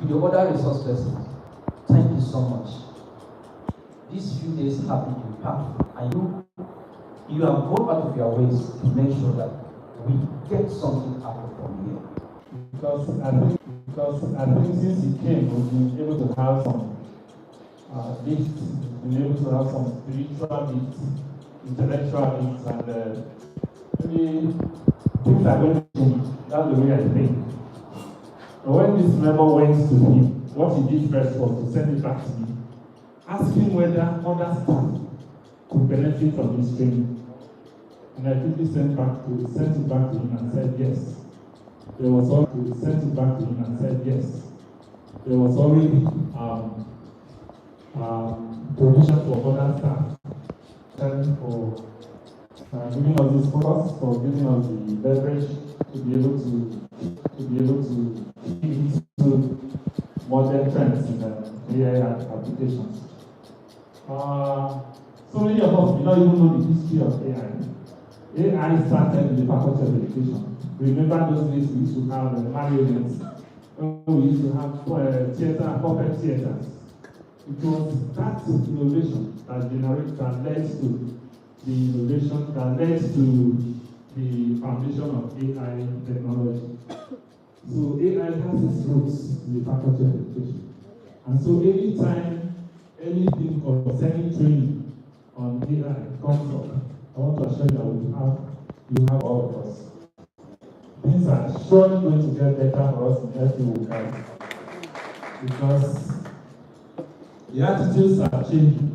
To the other resource persons, thank you so much. These few days have been impactful, and you have gone out of your ways to make sure that we get something out from here. Because I think since he came, we've been able to have some gifts, we've been able to have some spiritual gifts, intellectual gifts, and maybe things are going to change. That's the way I think. But when this member went to him, what he did first was to send it back to me, asking whether other staff could benefit from this training. And I quickly sent it back to him and said yes. There was already provision for other staff. And for giving us this focus, for giving us the leverage to be able to into modern trends in AI applications. So many of us do not even know the history of AI. AI started in the Faculty of Education. Remember those days we used to have marionettes, we used to have theater, puppet theaters. It was that innovation that led to the innovation that led to the foundation of AI technology. So AI has its roots in the Faculty of Education. And so anytime anything concerning training on AI comes up, I want to assure you that you have all of us. Things are surely going to get better for us in every because the attitudes are changing.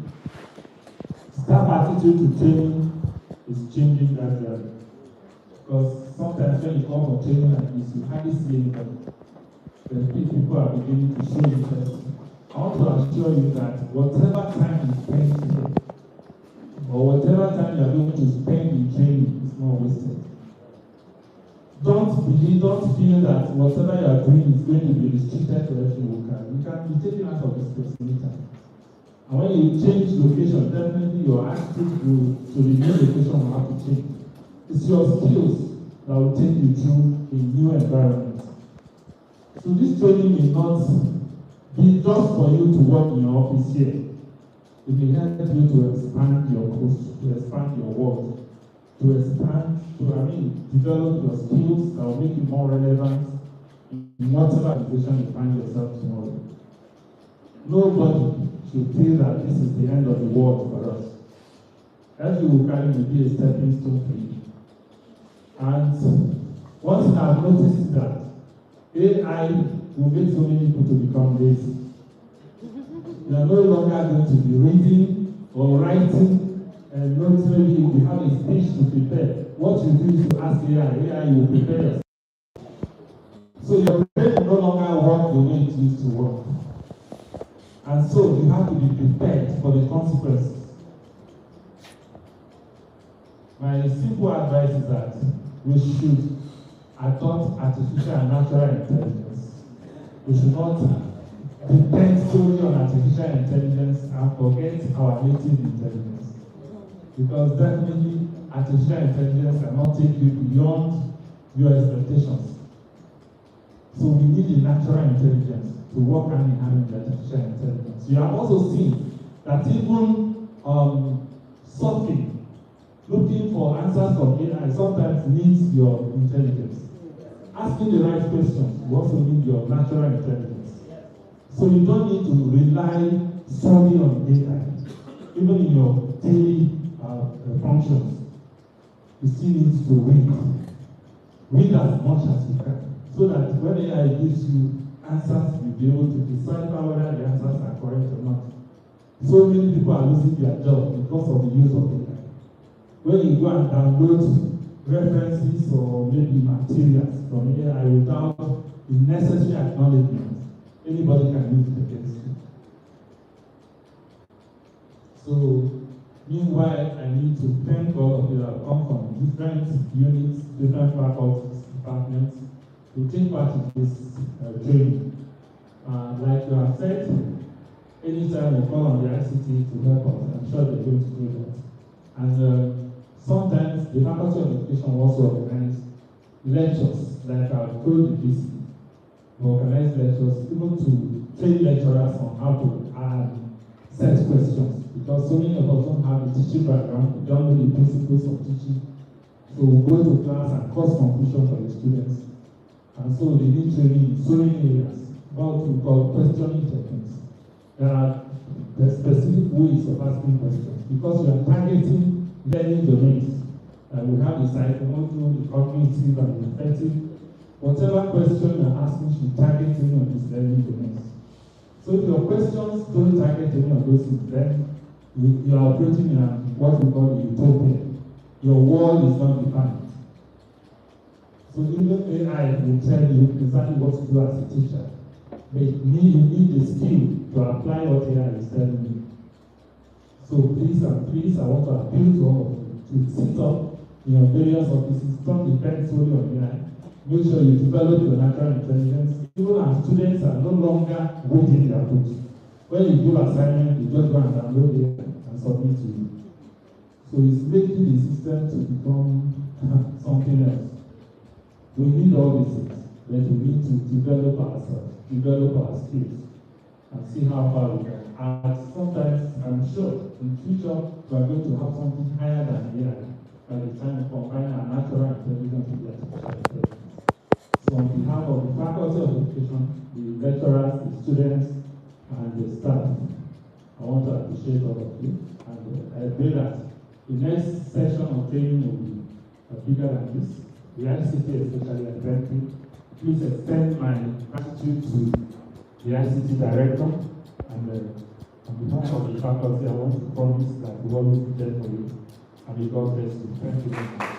Staff attitude to training is changing gradually. Because sometimes when you come for training like this, you hardly see anybody. The people are beginning to show interest. I want to assure you that whatever time you spend here, or whatever time you are going to spend in training is not wasted. Don't feel that whatever you are doing is going to be restricted to every worker. You can be taken out of this place anytime. And when you change location, definitely your attitude to the new location will have to change. It's your skills that will take you through a new environment. So this training may not be just for you to work in your office here. It may help you to expand your post, to expand your work, develop your skills that will make you more relevant in whatever organization you find yourself tomorrow. Nobody should feel that this is the end of the world for us. Every Ukari will be a stepping stone for you. And one thing I've noticed is that AI will make so many people to become lazy. You are no longer going to be reading or writing and not maybe you have a speech to prepare. What you do is to ask AI will prepare yourself. So your brain will no longer work the way it used to work. And so you have to be prepared for the consequences. My simple advice is that we should adopt artificial and natural intelligence. We should not depend solely on artificial intelligence and forget our native intelligence. Because definitely artificial intelligence cannot take you beyond your expectations. So we need a natural intelligence to work hand in hand with artificial intelligence. You have also seen that even surfing, looking for answers from AI sometimes needs your intelligence. Asking the right questions, you also need your natural intelligence. So you don't need to rely solely on AI. Even in your daily functions, you still need to read as much as you can, so that when AI gives you answers, you'll be able to decipher whether the answers are correct or not. So many people are losing their job because of the use of AI. When you go and download references or maybe materials from AI without the necessary acknowledgement, anybody can use it against you. So, meanwhile, I need to thank all of you that come from different units, different faculties, departments, to take part in this training. Like you have said, anytime we call on the ICT to help us, I'm sure they're going to do that. And sometimes the Faculty of Education also organize lectures like our code DC. organize lectures, even to train lecturers on how to set questions, because so many of us don't have the teaching background, we don't know the principles of teaching. So we go to class and cause confusion for the students. And so they need training in so many areas, what we call questioning techniques. There are specific ways of asking questions, because we are targeting learning domains. We have the psychomotor, the cognitive, and the affective. Whatever question you're asking should target any of these learning domains. So if your questions don't target any of those things, then you are operating in what we call the utopia. Your world is not defined. So even AI will tell you exactly what to do as a teacher. But you need the skill to apply what AI is telling you. So please, I want to appeal to all of you to sit up in your various offices. Don't depend solely on AI. Make sure you develop your natural intelligence. Even our students are no longer waiting their books. When you give assignment, you just go and download it and submit to you. So it's making the system to become something else. We need all these things, but we need to develop ourselves, develop our skills, and see how far we can. And sometimes, I'm sure, in the future, we are going to have something higher than AI by the time we combine our natural intelligence with the artificial intelligence. So on behalf of the Faculty of Education, the lecturers, the students, and the staff, I want to appreciate all of you. And I pray that the next session of training will be bigger than this. The ICT especially at Berkeley. Please extend my gratitude to the ICT director, and on behalf of the faculty, I want to promise that we will always be there for you, and may God bless you. Thank you very much.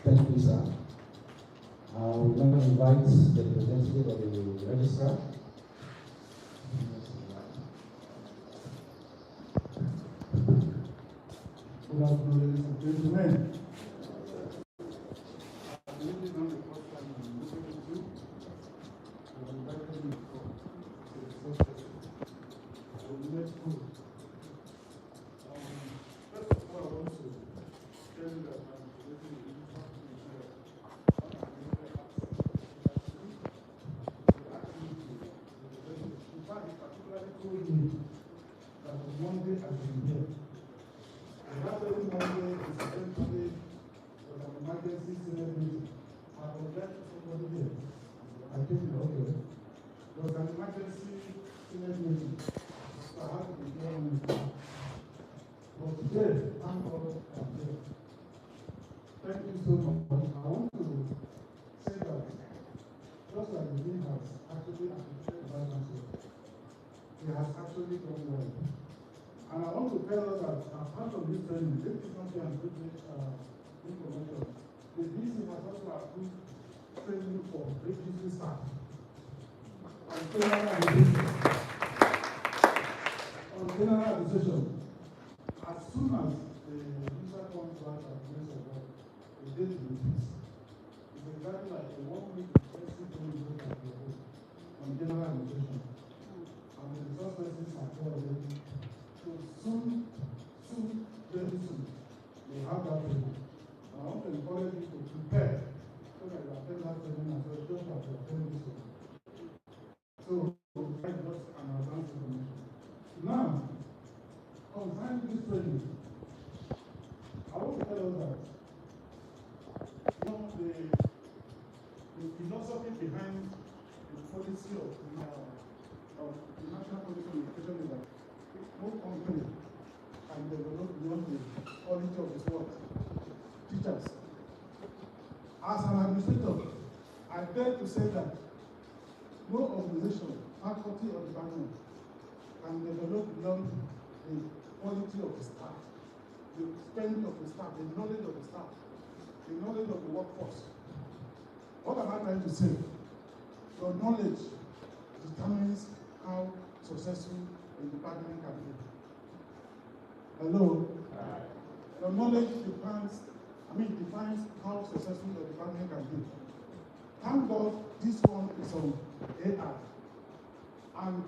Thank you, sir. I will now invite the representative of the registrar. Good afternoon, ladies and gentlemen. This is not the first time I'm looking at you. I invited you before to the first session. So let's go. First of all, I want to tell you that I'm creating a new company here. In fact, he particularly told me that on Monday I've been here. And that very Monday is essentially was an emergency Senate meeting. I was there to somebody here. I came in, okay. There was an emergency Senate meeting. So I had to be here on Wednesday. But today, thank God I'm here. Thank you so much. I want to say that just like the dean has actually appreciated the Vice Chancellor, he has actually done well. And I want to tell us that as part of this training, this is not an information. The DC has also approved training for agency staff. On general administration, as soon as the minister comes back at the end of work, the date will fix. It's exactly like a 1 week intensive training on general administration. And the resource persons are here already. So soon, very soon, we have that training. I want to encourage you to prepare so that you attend that training as well, just like you attend this one. So, that's just an advanced information. Now, concerning this training, I want to tell us that the philosophy behind the policy of the national policy on education is that no company can develop beyond the quality of its work. Teachers. As an administrator, I dare to say that no organization, faculty, or department can develop beyond the quality of the staff, the strength of the staff, the knowledge of the staff, the knowledge of the workforce. What am I trying to say? Your knowledge determines how successful a department can be. Hello? Your knowledge defines how successful the department can be. Thank God this one is on AI. And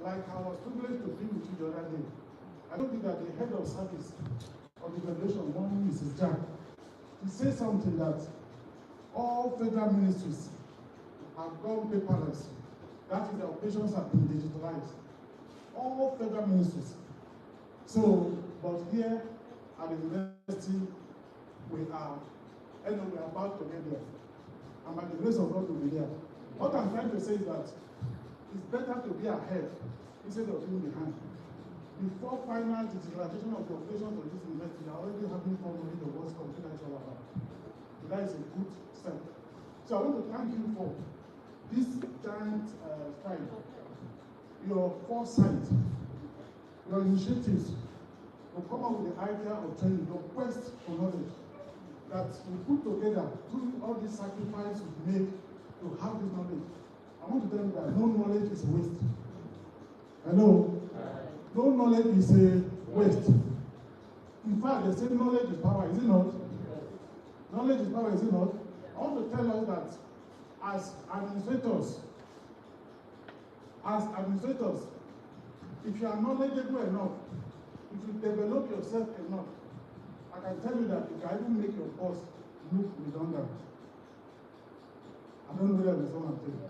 like I was privileged to be with you the other day, I don't think that the head of service of the Federation, one Mrs. Jack, he said something that all federal ministries have gone paperless. That is, the operations have been digitalized. All federal ministries. So, but here at the university, we are about to get there. And by the grace of God, we'll be there. What I'm trying to say is that it's better to be ahead instead of being behind. Before final digitalization of the operations of this university, they are already having more knowledge of what's computer is all about. So that is a good step. So I want to thank you for this giant stride, your foresight, your initiatives to come up with the idea of training, your quest for knowledge, that we put together, doing all these sacrifices we make to have this knowledge. I want to tell you that no knowledge is a waste. Hello? No knowledge is a waste. In fact, they say knowledge is power, is it not? Knowledge is power, is it not? I want to tell us that as administrators, if you are knowledgeable enough, if you develop yourself enough, I can tell you that you can even make your boss look redundant. I don't know whether there's someone saying.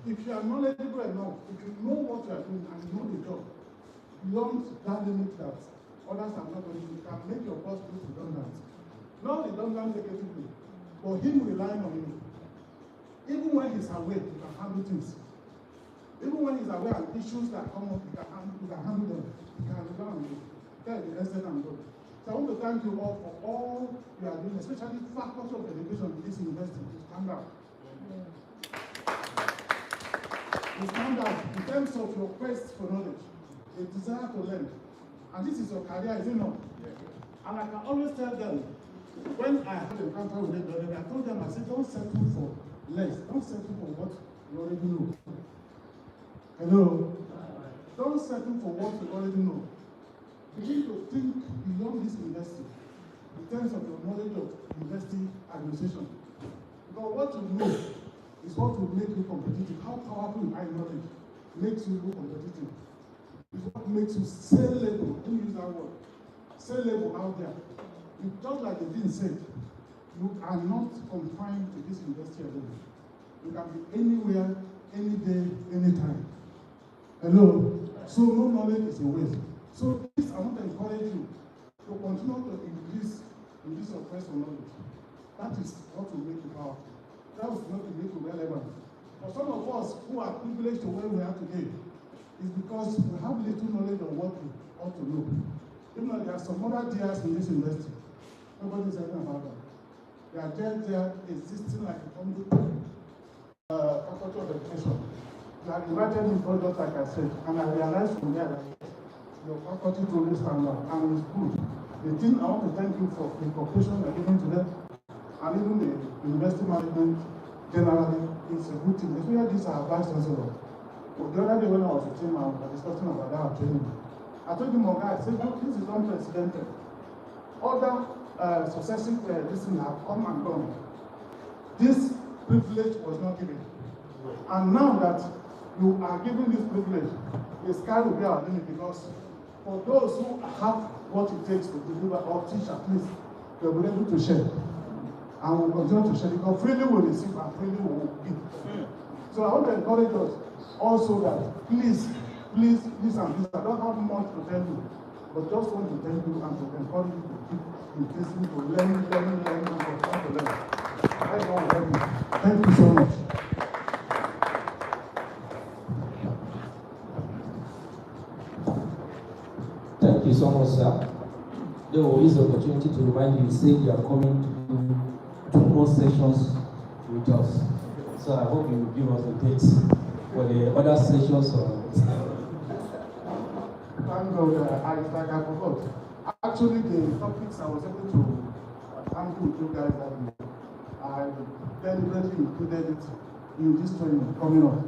If you are knowledgeable enough, if you know what you are doing and you know the job, beyond that limit that others are not going to, you can make your boss look redundant. Not redundant negatively, but him relying on you. Even when he's away, you can handle things. Even when he's aware of issues that come up, you can handle them. You can rely on you. That is the lesson I'm doing. So I want to thank you all for all you are doing, especially Faculty of Education in this university. You stand out. You stand out in terms of your quest for knowledge, a desire to learn. And this is your career, is it not? And I can always tell them, when I had an encounter with them, I told them, I said, don't settle for less. Don't settle for what you already know. Hello? Don't settle for what you already know. Begin to think beyond this university in terms of your knowledge of university administration. Because what you know is what will make you competitive. How powerful high knowledge makes you look competitive. It's what makes you sellable. Let me use that word. Sellable out there. It's just like the dean said, you are not confined to this university alone. You can be anywhere, any day, anytime. Hello? So no knowledge is a waste. So this, I want to encourage you to continue to increase your quest for knowledge. That is what will make you powerful. That is what will make you relevant. For some of us who are privileged to where we are today, is because we have little knowledge of what we ought to know. Even though there are some other DRs in this university, nobody is talking about them. They are just there existing like a community faculty of education. They are invited in projects like I said, and I realized from there that your faculty truly stand out, and it's good. The thing I want to thank you for the cooperation you are giving to them, and even the university management generally, it's a good thing. Especially this our vice chancellor. The other day when I was with him, I was discussing about our training. I told him, I said, look, this is unprecedented. Other successive this thing have come and gone. This privilege was not given. And now that you are given this privilege, the sky will be our limit, because for those who have what it takes to deliver or teach at least, they will be able to share. And we'll continue to share, because freely we receive and freely we will give. So I want to encourage us also that please, I don't have much to tell you, but just want to thank you and to encourage you to keep increasing to learn, and continue to learn. I don't help you. Thank you so much. Thank you so much, sir. There will use the opportunity to remind you, say you are coming to do 2 more sessions with us. So I hope you will give us the dates for the other sessions. Thank God, I forgot. Actually, the topics I was able to handle with you guys that I deliberately included it in this training coming up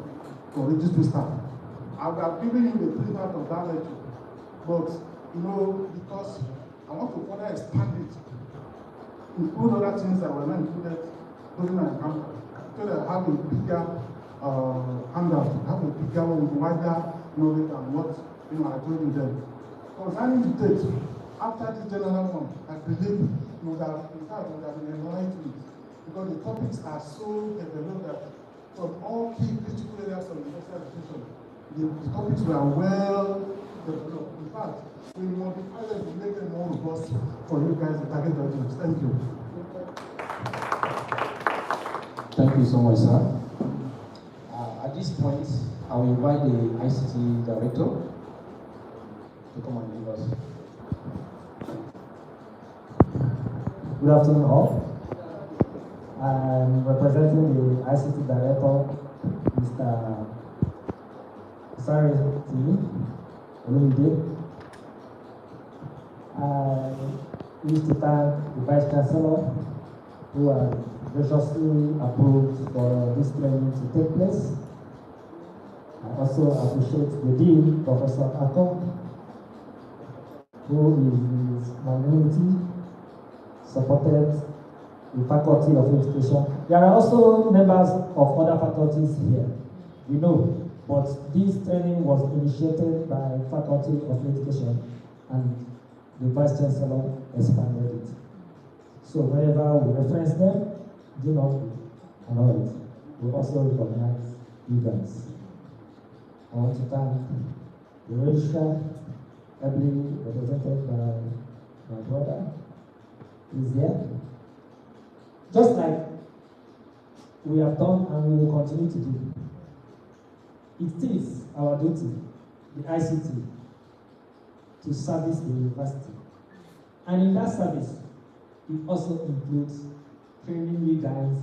for registry staff. I would have given you the printout of that lecture, but because I want to further expand it, include other things that were not included during my encounter, so that I have a bigger handout, have a bigger one with wider knowledge and what I told you then. Concerning the date, after the general one, I believe you would have been enlightened, because the topics are so developed that from all key critical areas of university education, the topics were well developed. In fact, we modify them to make them more robust for you guys to target audience. Thank you. Thank you so much, sir. At this point, I will invite the ICT director to come and give us. Good afternoon, all. I'm representing the ICT director, Mr. Sorry, Olumide. I wish to thank the Vice Chancellor who has graciously approved for this training to take place. I also appreciate the Dean, Professor Akon, who in his magnanimity supported the Faculty of Education. There are also members of other faculties here, we know, but this training was initiated by Faculty of Education and the Vice Chancellor expanded it. So whenever we reference them, do not be annoyed. We also recognize you guys. I want to thank the registrar, ably represented by my brother, who is here. Just like we have done and we will continue to do. It is our duty, the ICT, to service the university. And in that service, it also includes training you guys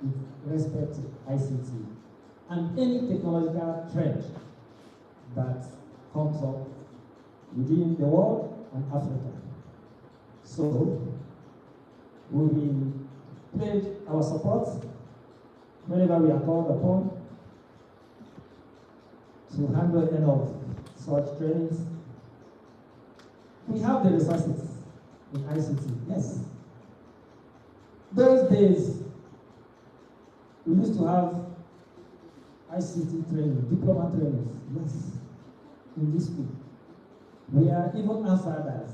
with respect to ICT and any technological trend that comes up within the world and Africa. So, we will pledge our support whenever we are called upon to handle any of such trainings. We have the resources in ICT, yes. Those days, we used to have ICT training, diploma trainings, yes, in this school. We are even outsiders.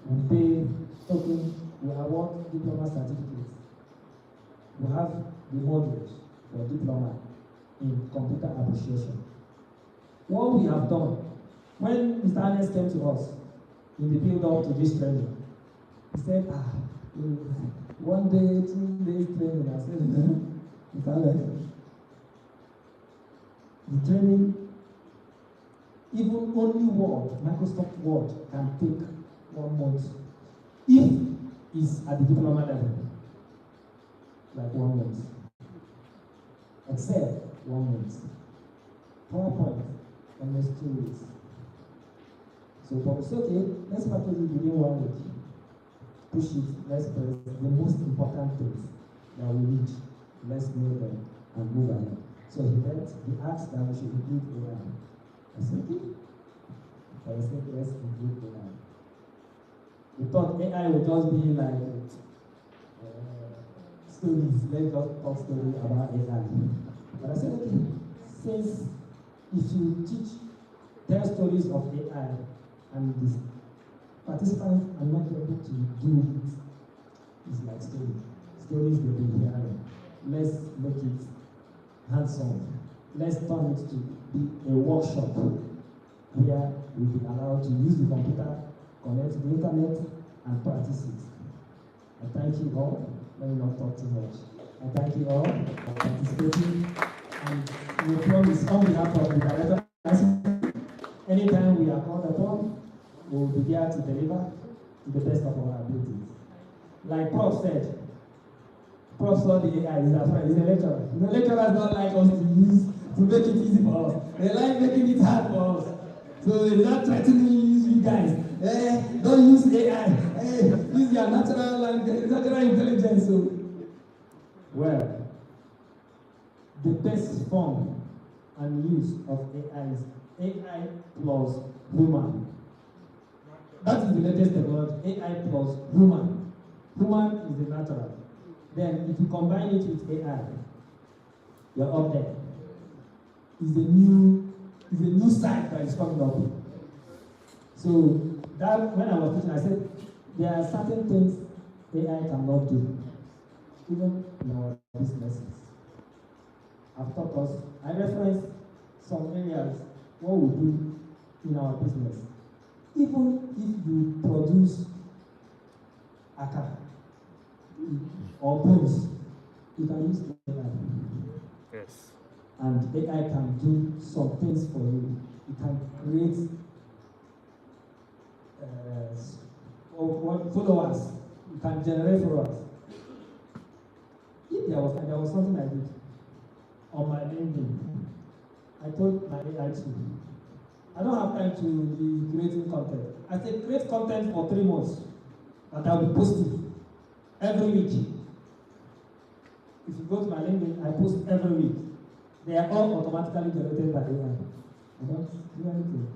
We pay token, we award diploma certificates. We have the modules for diploma in computer appreciation. What we have done, when Mr. Ernest came to us in the build-up to this training, he said, 1 day, 2 days training. I said, Mr. Ernest, the training, even only Word, Microsoft Word, can take 1 month. If it's at the diploma level, like 1 month. Excel, 1 month. PowerPoint, almost 2 weeks. So, but it's okay, let's package it within 1 week. Push it, let's press the most important things that we need. Let's know them and move ahead. So he asked that we should include AI. I said, okay. I said, let's include AI. We thought AI would just be like stories, let's just talk stories about AI. But I said, okay, since if you tell stories of AI and the participants are not able to do it, it's like stories. Stories they've been hearing. Let's make it hands-on. Let's turn it to be a workshop where we'll be allowed to use the computer, connect to the internet, and practice it. I thank you all. Let me not talk too much. I thank you all for participating. And we promise on behalf of the director, anytime we are called upon, we will be there to deliver to the best of our abilities. Like Prof said, Prof saw the AI, he's a friend, he's a lecturer. The lecturers don't like us to make it easy for us. They like making it hard for us. So they're not threatening you guys. Hey, don't use AI. Hey, use your natural intelligence. So, well, the best form and use of AI is AI plus human. That is the latest technology, AI plus human. Human is the natural. Then if you combine it with AI, you're up there. It's a new side that is coming up. So that when I was teaching, I said there are certain things AI cannot do. even in our businesses. I've taught us, I reference some areas what we do in our business. Even if you produce akara or buns, you can use AI. Yes. And AI can do some things for you. It can create followers. You can generate followers. If there was something I did on my LinkedIn, I told my AI to, I don't have time to be creating content. I said create content for 3 months, and I'll be posting every week. If you go to my LinkedIn, I post every week. They are all automatically generated by AI. I don't do anything.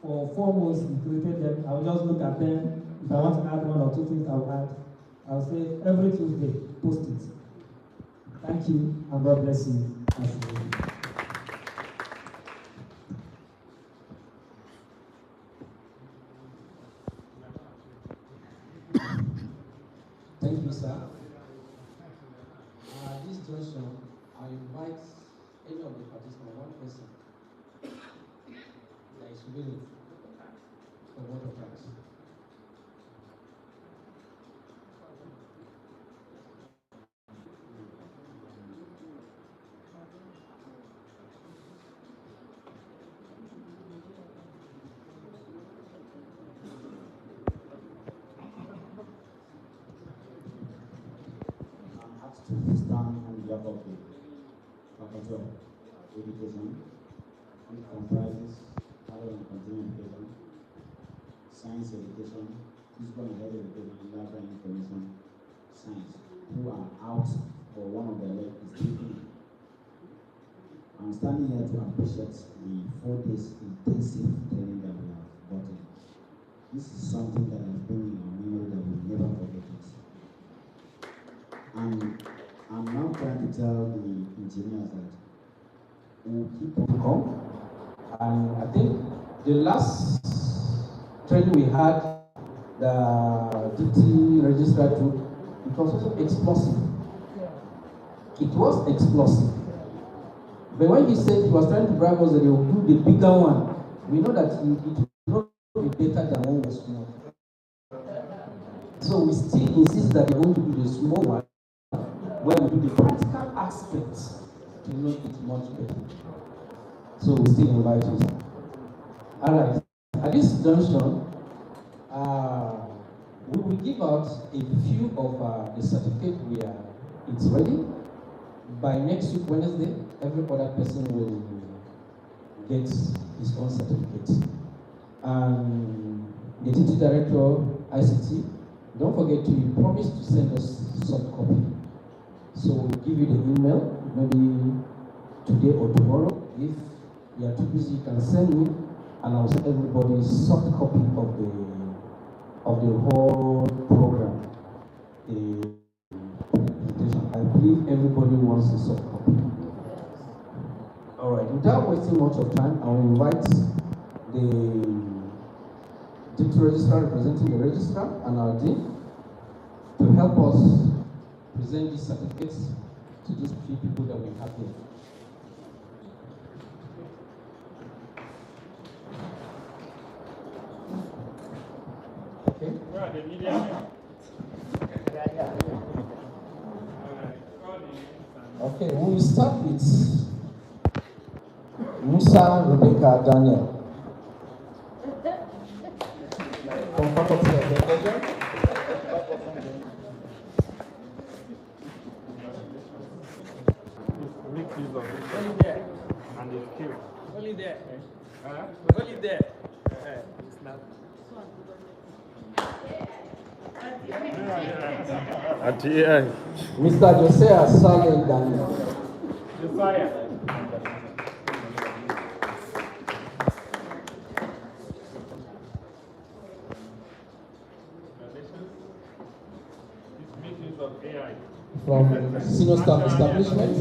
For 4 months, we created them. I'll just look at them. If I want to add 1 or 2 things, I'll add. I'll say every Tuesday, post it. Thank you, and God bless you. Thank you, sir. This junction, I invite any of the participants, one person that is willing for word of thanks. To stand on behalf of the Faculty of Education, which comprises adult and continuing education, science education, physical and health education, library information science, who are out for one of their leg is taking. I'm standing here to appreciate the 4 days intensive training that we have gotten. This is something that has been in our memory that we'll never forget it. And I'm now trying to tell the engineers that we'll keep on Come. And I think the last training we had, the DT registrar group, it was also explosive. It was explosive. But when he said he was trying to bribe us that they will do the bigger one, we know that it will not be better than one was small. So we still insist that we're going to do the small one, where we do the practical aspects to make it much better. So we still invite you. All right. At this junction, we will give out a few of the certificate it's ready. By next week, Wednesday, every other person will get his own certificate. The DT Director, ICT, don't forget to promise to send us soft copy. So we'll give you the email, maybe today or tomorrow. If you are too busy, you can send me, and I'll send everybody a soft copy of the whole program. The presentation. I believe everybody wants a soft copy. All right. Without wasting much of time, I will invite the Deputy Registrar representing the Registrar and our Dean to help us present these certificates to these few people that we have here. Okay. Where are the media? Okay, we will start with Musa Rebecca Daniel. From Faculty of Education. Only there. And the skill. Only there. Huh? Only there. It's not. At the end. Mr. Josiah Saleh Daniel. Josiah. Misuse of AI. From Senior Staff Establishment.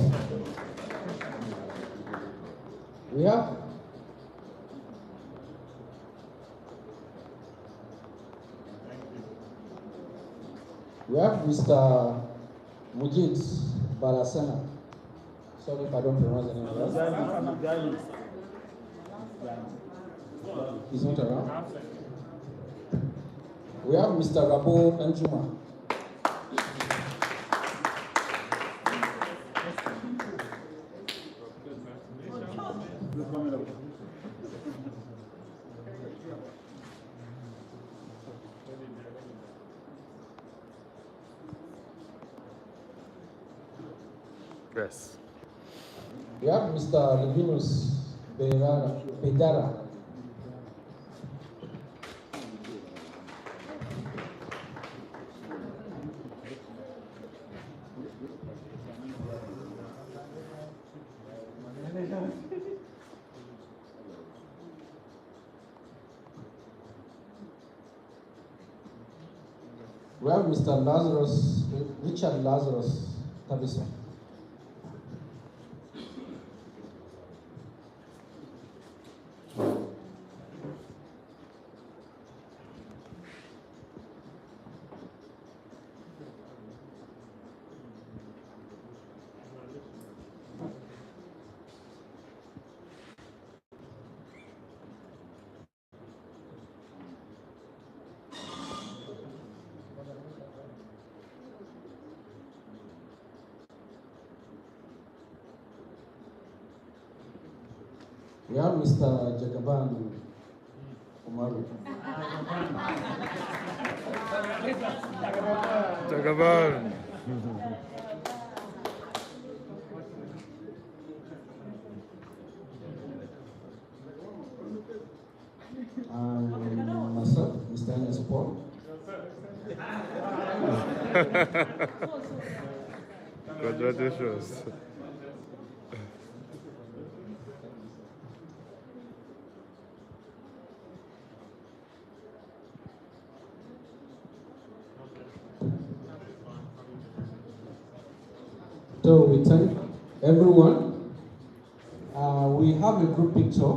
We have Mr. Mujit Balasana. Sorry if I don't pronounce the name well. He's not around. We have Mr. Rabo Anjuma. Yes. We have Mr. Levinus Bedara. We have Mr. Richard Lazarus Tabiso. We have Mr. Jagaban Umaru. Jagaban. And myself, Mr. Ernest Paul. Congratulations. So we thank everyone. We have a group picture.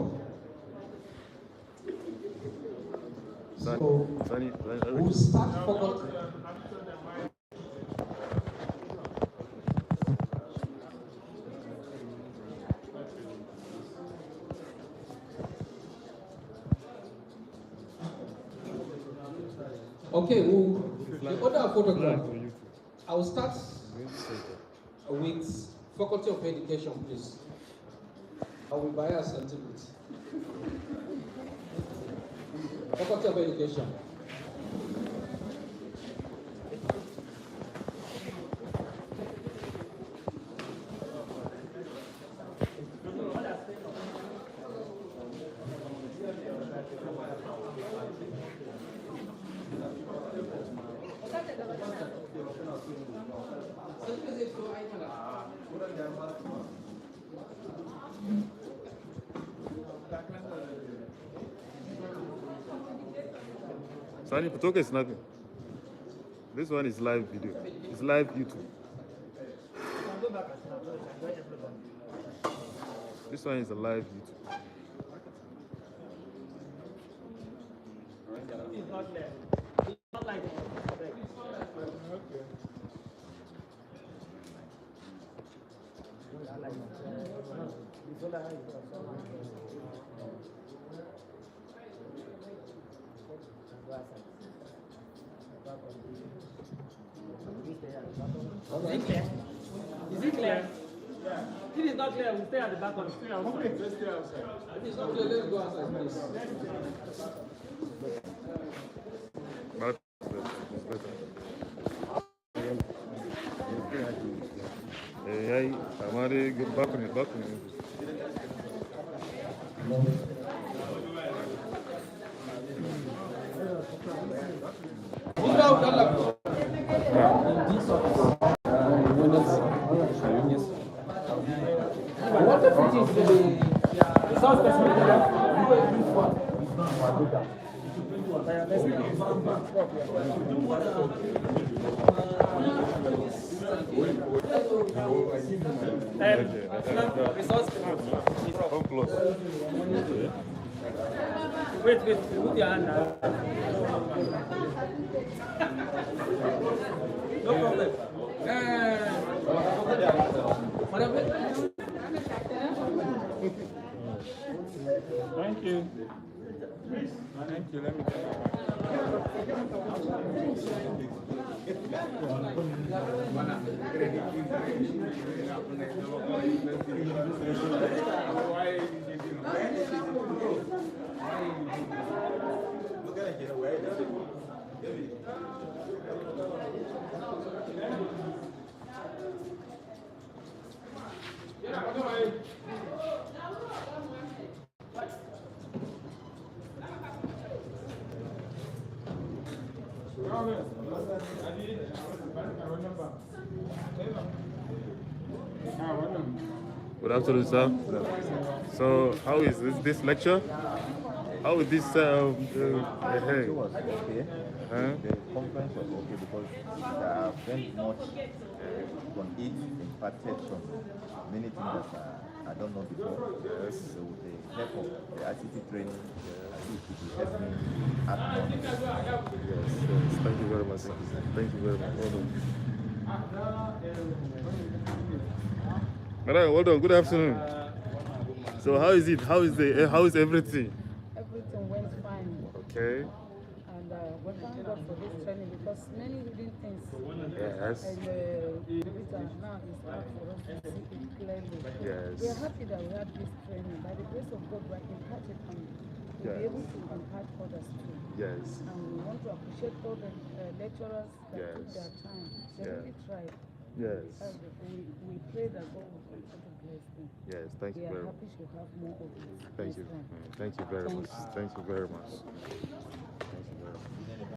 So we'll start forward. Okay, the other photograph. I will start with Faculty of Education, please. I will bias a little bit. Faculty of Education. Sani, Putoka is nothing. This one is live video. It's live YouTube. This one is a live YouTube. It's not there. It's not like Is it clear? Yeah. If it's not clear, we'll stay at the back of the stay outside. Okay, let's stay outside. If it's not clear, let's go outside, please. Hey, हमारे back में What if it is the sound specific Come close. Wait, put your hand now. No problem. Thank you. Thank you. Let me Good afternoon, sir. So, how is this lecture? How is this? It was okay. Huh? The conference was okay because very much on it impacted some many things that I don't know before. Yes. So with the help of the ICT training, I think it will help me act more. Yes. Thank you very much, sir. Thank you very much. Hold on. Madam, hold on. Good afternoon. So, how is it? How is everything? Everything went fine. Okay. And we thank God for this training because many hidden things. Yes. And computer now is out for us to see it clearly. Yes. We are happy that we had this training. By the grace of God, we are imparted and we'll be able to impart others too. Yes. And we want to appreciate all the lecturers that took Yes. their time. They really tried. Yes. And we pray that God will continue to bless them. Yes. Thank you We are very much. happy to have more of this. Thank you. next time. Thank you very much. Thank you very much.